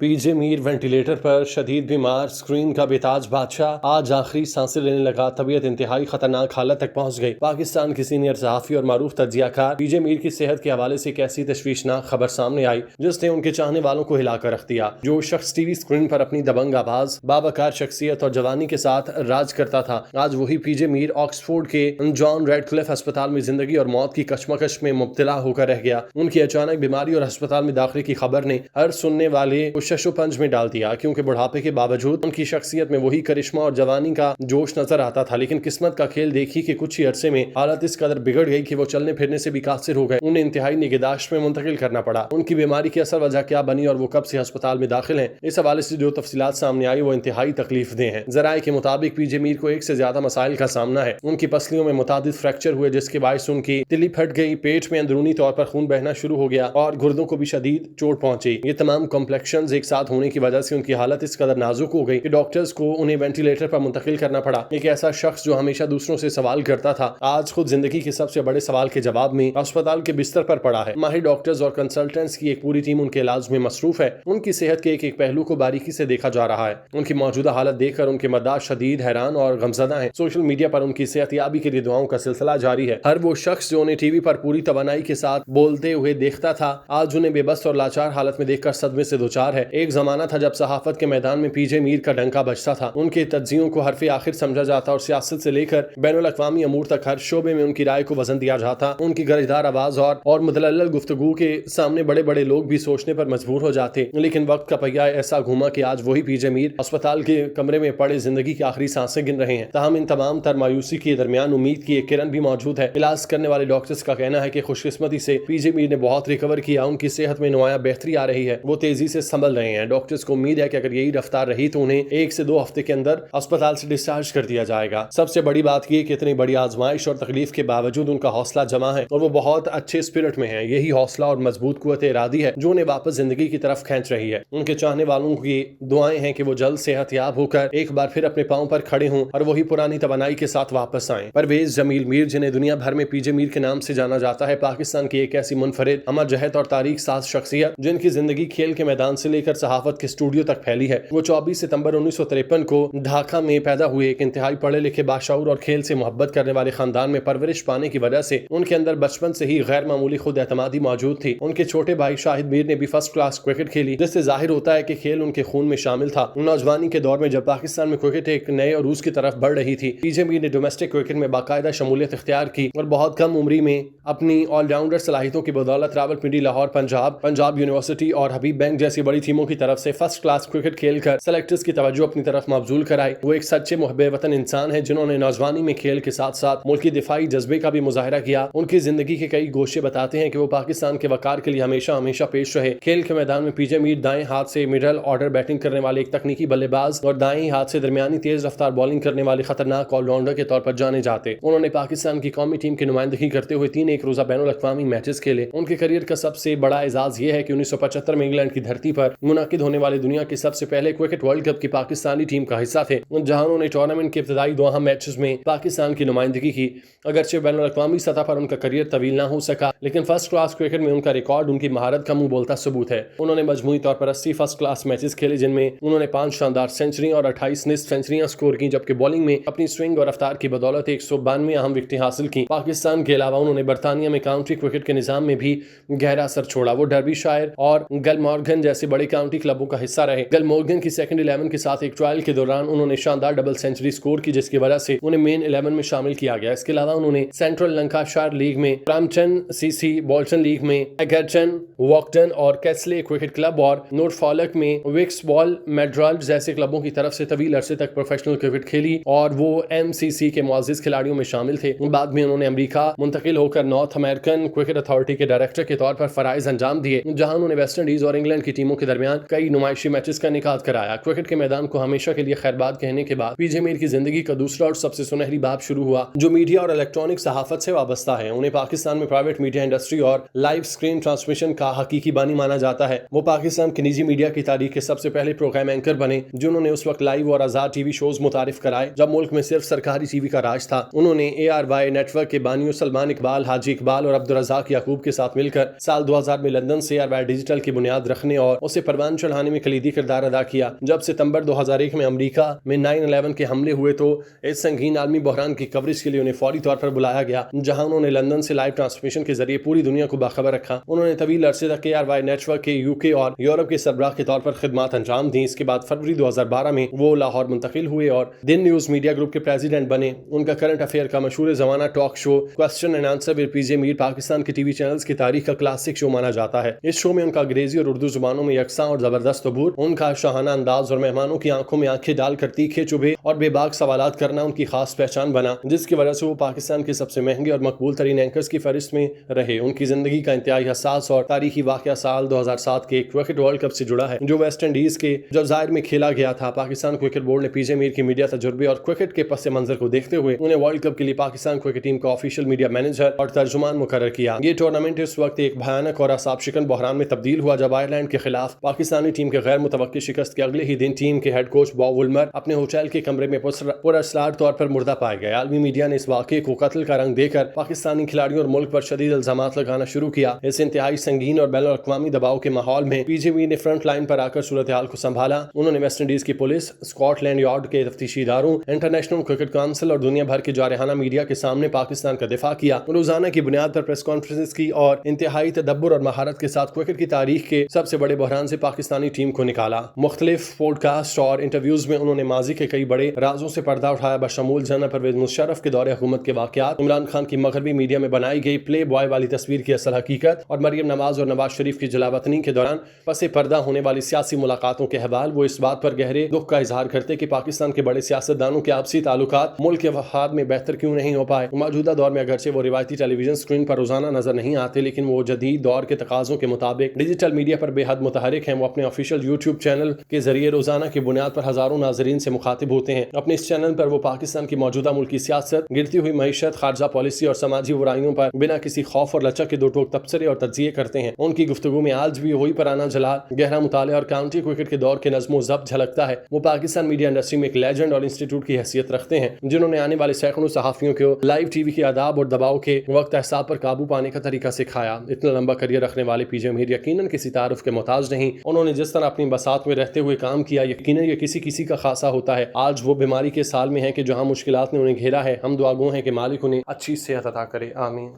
P जे Mir ventilator पर शदीद बीमार, स्क्रीन का बेताज बादशाह आज आखिरी सांसें लेने लगा। तबीयत इंतहाई खतरनाक हालत तक पहुंच गई। पाकिस्तान के सीनियर सहाफ़ी और मारूफ तज्जियाकार पी जे मीर की सेहत के हवाले से एक ऐसी तशवीशनाक खबर सामने आई जिसने उनके चाहने वालों को हिलाकर रख दिया। जो शख्स टीवी स्क्रीन पर अपनी दबंग आवाज, बावकार शख्सियत और जवानी के साथ राज करता था, आज वही पी जे मीर ऑक्सफोर्ड के जॉन रेडक्लिफ अस्पताल में जिंदगी और मौत की कशमकश में मुब्तला होकर रह गया। उनकी अचानक बीमारी और अस्पताल में दाखिले की खबर ने हर सुनने वाले को शशोपंज में डाल दिया, क्योंकि बुढ़ापे के बावजूद उनकी शख्सियत में वही करिश्मा और जवानी का जोश नजर आता था। लेकिन किस्मत का खेल देखी कि कुछ ही अरसे में हालत इस कदर बिगड़ गई कि वो चलने फिरने से भी कासिर हो गए। उन्हें इंतहाई निगहदाश्त में मुंतकिल करना पड़ा। उनकी बीमारी की असल वजह क्या बनी और वो कब से अस्पताल में दाखिल हैं, इस हवाले से जो तफसीलात सामने आई वो इंतहाई तकलीफ दे हैं। जराये के मुताबिक पी जे मीर को एक से ज्यादा मसाइल का सामना है। उनकी पसलियों में मुतादिद फ्रैक्चर हुए, जिसके बायस उनकी तिल्ली फट गई, पेट में अंदरूनी तौर पर खून बहना शुरू हो गया और गुर्दों को भी शदीद चोट पहुंची। ये तमाम कॉम्प्लेक्शंस एक साथ होने की वजह से उनकी हालत इस कदर नाजुक हो गई कि डॉक्टर्स को उन्हें वेंटिलेटर पर मुंतकिल करना पड़ा। एक ऐसा शख्स जो हमेशा दूसरों से सवाल करता था, आज खुद जिंदगी के सबसे बड़े सवाल के जवाब में अस्पताल के बिस्तर पर पड़ा है। माहिर डॉक्टर्स और कंसल्टेंट्स की एक पूरी टीम उनके इलाज में मसरूफ है। उनकी सेहत के एक एक पहलू को बारीकी से देखा जा रहा है। उनकी मौजूदा हालत देखकर उनके मद्दाह शदीद हैरान और गमजदा है। सोशल मीडिया पर उनकी सेहतयाबी के लिए दुआओं का सिलसिला जारी है। हर वो शख्स जो उन्हें टीवी पर पूरी तवानाई के साथ बोलते हुए देखता था, आज उन्हें बेबस और लाचार हालत में देखकर सदमे से दोचार है। एक जमाना था जब सहाफत के मैदान में पी जे मीर का डंका बजता था। उनके तज्जियों को हरफे आखिर समझा जाता और सियासत से लेकर बैनुल अक़वामी अमूर तक हर शोबे में उनकी राय को वजन दिया जाता। उनकी गरजदार आवाज और मुदल्लल गुफ्तगू के सामने बड़े बड़े लोग भी सोचने पर मजबूर हो जाते। लेकिन वक्त का पहिया ऐसा घूमा कि आज वही पी जे मीर अस्पताल के कमरे में पड़े जिंदगी की आखिरी सांसें गिन रहे हैं। ताहम इन तमाम तर मायूसी के दरमियान उम्मीद की एक किरण भी मौजूद है। इलाज करने वाले डॉक्टर्स का कहना है कि खुशकिस्मती से पी जे मीर ने बहुत रिकवर किया। उनकी सेहत में नुमाया बेहतरी आ रही है, वो तेजी से संभल रहे हैं। डॉक्टर्स को उम्मीद है कि अगर यही रफ्तार रही तो उन्हें 1 से 2 हफ्ते के अंदर अस्पताल से डिस्चार्ज कर दिया जाएगा। सबसे बड़ी बात यह कि इतनी बड़ी आजमाइश और तकलीफ के बावजूद उनका हौसला जमा है और वो बहुत अच्छे स्पिरिट में है। यही हौसला और मजबूत कुव्वत इरादी है जो उन्हें वापस जिंदगी की तरफ खींच रही है। उनके चाहने वालों की दुआएं हैं कि वो जल्द सेहतयाब होकर एक बार फिर अपने पांव पर खड़े हों और वही पुरानी तवानाई के साथ वापस आएं। परवेज जमील मीर, जिन्हें दुनिया भर में पी जे मीर के नाम से जाना जाता है, पाकिस्तान की एक ऐसी मुनफरिद, अमर जहत और तारीख साज शख्सियत जिनकी जिंदगी खेल के मैदान से लेकर सहाफत के स्टूडियो तक फैली है। वो 24 सितंबर 1953 को ढाका में पैदा हुए। एक इंतहाई पढ़े लिखे, बाशऊर और खेल से मोहब्बत करने वाले खानदान में परवरिश पाने की वजह से उनके अंदर बचपन से ही गैर मामूली खुद एतमादी मौजूद थी। उनके छोटे भाई शाहिद मीर ने भी फर्स्ट क्लास क्रिकेट खेली, जिससे जाहिर होता है कि खेल उनके खून में शामिल था। नौजवानी के दौर में जब पाकिस्तान में क्रिकेट एक नए और रूज की तरफ बढ़ रही थी, पी जे मीर ने डोमेस्टिक क्रिकेट में बाकायदा शमूलियत इख्तियार की और बहुत कम उम्री में अपनी ऑलराउंडर सलाहियतों की बदौलत रावलपिंडी, लाहौर, पंजाब यूनिवर्सिटी और हबीब बैंक जैसी बड़ी टीमों की तरफ से फर्स्ट क्लास क्रिकेट खेलकर सेलेक्टर्स की तवज्जो अपनी तरफ मबजूल कराई। वो एक सच्चे मुहब्बे वतन इंसान है जिन्होंने नौजवानी में खेल के साथ साथ मुल्की दिफाई जज्बे का भी मुजाहिरा किया। उनकी जिंदगी के कई गोशे बताते हैं कि वो पाकिस्तान के वकार के लिए हमेशा हमेशा पेश रहे। खेल के मैदान में पी जे मीर दाएं हाथ से मिडल ऑर्डर बैटिंग करने वाले एक तकनीकी बल्लेबाज और दाएं हाथ से दरमियानी तेज रफ्तार बॉलिंग करने वाले खतरनाक ऑलराउंडर के तौर पर जाने जाते। उन्होंने पाकिस्तान की कौमी टीम की नुमाइंदगी करते हुए 3 एक रोजा बैनुल अक़वामी मैचेस खेले। उनके करियर का सबसे बड़ा एजाज ये है कि 1975 में इंग्लैंड की धरती पर मुनाकिद होने वाले दुनिया के सबसे पहले क्रिकेट वर्ल्ड कप की पाकिस्तानी टीम का हिस्सा थे, जहां उन्होंने टूर्नामेंट के इब्तिदाई 2 अहम मैचेस में पाकिस्तान की नुमाइंदगी की। अगरचे बैनुल अक़वामी सतह पर उनका करियर तवील ना हो सका, लेकिन फर्स्ट क्लास क्रिकेट में उनका रिकॉर्ड उनकी महारत का मुंह बोलता सबूत है। उन्होंने मजमूई तौर पर 80 फर्स्ट क्लास मैचेस खेले, जिनमें उन्होंने 5 शानदार सेंचुरी और 28 निस्फ सेंचुरियां स्कोर की, जबकि बॉलिंग में अपनी स्विंग और रफ्तार की बदौलत 192 अहम विकेटें हासिल की। पाकिस्तान के अलावा उन्होंने बरतानिया में काउंटी क्रिकेट के निजाम में भी गहरा असर छोड़ा। वो डर्बीशायर और गलमॉर्गन जैसे बड़े काउंटी क्लबों का हिस्सा रहे। गलमॉर्गन की सेकंड 11 के साथ एक ट्रायल के दौरान उन्होंने शानदार डबल सेंचुरी स्कोर की, जिसकी वजह से उन्हें मेन 11 में शामिल किया गया। इसके अलावा उन्होंने सेंट्रल लंकाशायर लीग में, ब्रैम्पटन सीसी बोल्टन लीग में, एगरटन, वॉकटन और कैसले क्रिकेट क्लब और नॉर्फॉल्क में विक्स बॉल मेड्राल्ड जैसे क्लबों की तरफ से तवील अरसे तक प्रोफेशनल क्रिकेट खेली और वो MCC के मुअज़्ज़िज़ खिलाड़ियों में शामिल थे। बाद में उन्होंने अमेरिका मुंतकिल होकर नॉर्थ अमेरिकन क्रिकेट अथॉरिटी के डायरेक्टर के तौर पर फराइज अंजाम दिए, जहां उन्होंने वेस्ट इंडीज और इंग्लैंड की टीमों के दरमियान कई नुमाइशी मैचेस का इनेकाद कराया। क्रिकेट के मैदान को हमेशा के लिए खैरबाद कहने के बाद पी जे मीर की जिंदगी का दूसरा और सबसे सुनहरी बाब शुरू हुआ, जो मीडिया और इलेक्ट्रॉनिक सहाफत से वाबस्ता है। उन्हें पाकिस्तान में प्राइवेट मीडिया इंडस्ट्री और लाइव स्क्रीन ट्रांसमिशन का हकीकी बानी माना जाता है। वो पाकिस्तान की निजी मीडिया की तारीख के सबसे पहले प्रोग्राम एंकर बने, जिन्होंने उस वक्त लाइव और आजाद टीवी शोज मुतारिफ कराए जब मुल्क में सिर्फ सरकारी टीवी का राज था। उन्होंने ARY नेटवर्क के बानियों सलमान इकबाल, हाजी इकबाल और अब्दुल रज़ाक याकूब के साथ मिलकर साल 2000 में लंदन से ARY डिजिटल की बुनियाद रखने और उसे परवान चढ़ाने में कलीदी किरदार अदा किया। जब सितंबर 2001 में अमेरिका में 9/11 के हमले हुए तो इस संगीन आलमी बहरान की कवरेज के लिए उन्हें फौरी तौर पर बुलाया गया, जहां उन्होंने लंदन से लाइव ट्रांसमिशन के जरिए पूरी दुनिया को बाखबर रखा। उन्होंने तवील अरसे तक KRY नेटवर्क के UK और यूरोप के सरबराह के तौर पर खिदमत अंजाम दी। इसके बाद फरवरी 2012 में वो लाहौर मुंतकिल हुए और दिन न्यूज मीडिया ग्रुप के प्रेसिडेंट बने। उनका करंट अफेयर का मशहूर जमाना talk show question and answer with PJ Mir Pakistan के टीवी चैनल्स की तारीख का क्लासिक शो माना जाता है। इस शो में उनका अंग्रेजी और उर्दू जुबानों में यकसा और जबरदस्त अबूर, उनका शाहाना अंदाज और मेहमानों की आंखों में आंखें डालकर तीखे चुभे और बेबाक सवालात करना उनकी खास पहचान बना, जिसकी वजह से वो पाकिस्तान के सबसे महंगे और मकबूल तरीन एंकर्स की फहरिस्त में रहे। उनकी जिंदगी का इंतहाई हसास और तारीखी वाकया साल 2007 के क्रिकेट वर्ल्ड कप से जुड़ा है, जो वेस्ट इंडीज के जज़ायर में खेला गया था। पाकिस्तान क्रिकेट बोर्ड ने PJ मीर की मीडिया तजुर्बे और क्रिकेट के पस मंजर को देखते हुए उन्हें वर्ल्ड कप के लिए पाकिस्तान क्रिकेट टीम का ऑफिशियल मीडिया मैनेजर और तर्जुमान मुकर्रर किया। ये टूर्नामेंट इस वक्त एक भयानक और असाब शिकन बहरान में तब्दील हुआ जब आयरलैंड के खिलाफ पाकिस्तानी टीम के गैर मुतवक्की शिकस्त के अगले ही दिन टीम के हेड कोच बॉब वुलमर अपने होटल के कमरे में पुरअसरार तौर पर मुर्दा पाए गए। आलमी मीडिया ने इस वाक़े को कत्ल का रंग देकर पाकिस्तानी खिलाड़ियों और मुल्क पर शदीद इल्जामात लगाना शुरू किया। इस इंतहाई संगीन और बैनुल अक़वामी दबाव के माहौल में PJ मीर ने फ्रंट लाइन पर आकर सूरत हाल को संभाला। उन्होंने वेस्ट इंडीज की पुलिस, स्कॉटलैंड यार्ड के तफ्तीशी इदारों, इंटरनेशनल क्रिकेट काउंसिल और दुनिया भर के जारहाना मीडिया के सामने पाकिस्तान का दिफा किया। रोजाना की बुनियाद पर प्रेस कॉन्फ्रेंस की और इंतहाई तदब्बुर और महारत के साथ क्रिकेट की तारीख के सबसे बड़े बहरान से पाकिस्तानी टीम को निकाला। मुख्तलिफ पॉडकास्ट और इंटरव्यूज में उन्होंने माजी के कई बड़े राजों से पर्दा उठाया, बशमूल जनरल परवेज मुशर्रफ के दौरे हुकूमत के वाक़यात, इमरान खान की मगरबी मीडिया में बनाई गई प्ले बॉय वाली तस्वीर की असल हकीकत और मरियम नवाज और नवाज शरीफ की जलावतनी के दौरान पसे पर्दा होने वाली सियासी मुलाकातों के हवाल। वो इस बात पर गहरे दुख का इजहार करते कि पाकिस्तान के बड़े सियासतदानों के आपसी ताल्लुकात मुल्क के वफाद में बेहतर क्यों नहीं हो पाए। मौजूदा दौर में अगरचे वो रिवायती टेलीविजन स्क्रीन पर रोजाना नजर नहीं आते, लेकिन वो जदीद दौर के तकाजों के मुताबिक डिजिटल मीडिया पर बेहद मुतहरिक हैं। वो अपने ऑफिशियल यूट्यूब चैनल के जरिए रोजाना की बुनियाद पर हजारों नाजरीन से मुखातिब होते हैं। अपने इस चैनल पर वो पाकिस्तान की मौजूदा मुल्की सियासत, गिरती हुई मईशत, खारजा पॉलिसी और समाजी बुराइयों पर बिना किसी खौफ और लचक के दो टोक तबसरे और तज्जिए करते हैं। उनकी गुफ्तगू में आज भी वही पुराना जलाल, गहरा मुताले और काउंटी क्रिकेट के दौर के नज़्मो ज़ब्त झलकता है। वो पाकिस्तान मीडिया इंडस्ट्री में एक लेजेंड और इंस्टीट्यूट की हैसियत रखते हैं, जिन्होंने आने वाले सैकड़ों सहाफियों को लाइव टीवी के आदाब और दबाव के वक्त एहसाब पर काबू पाने का तरीका सिखाया। इतना लंबा करियर रखने वाले PJ मीर यकीनन किसी तारुफ के मोहताज नहीं। उन्होंने जिस तरह अपनी बसात में रहते हुए काम किया, यकीनन ये किसी का खासा होता है। आज वो बीमारी के साल में है कि जहां मुश्किलात ने उन्हें घेरा है। हम दुआगो हैं कि मालिक उन्हें अच्छी सेहत अता करे। आमीन।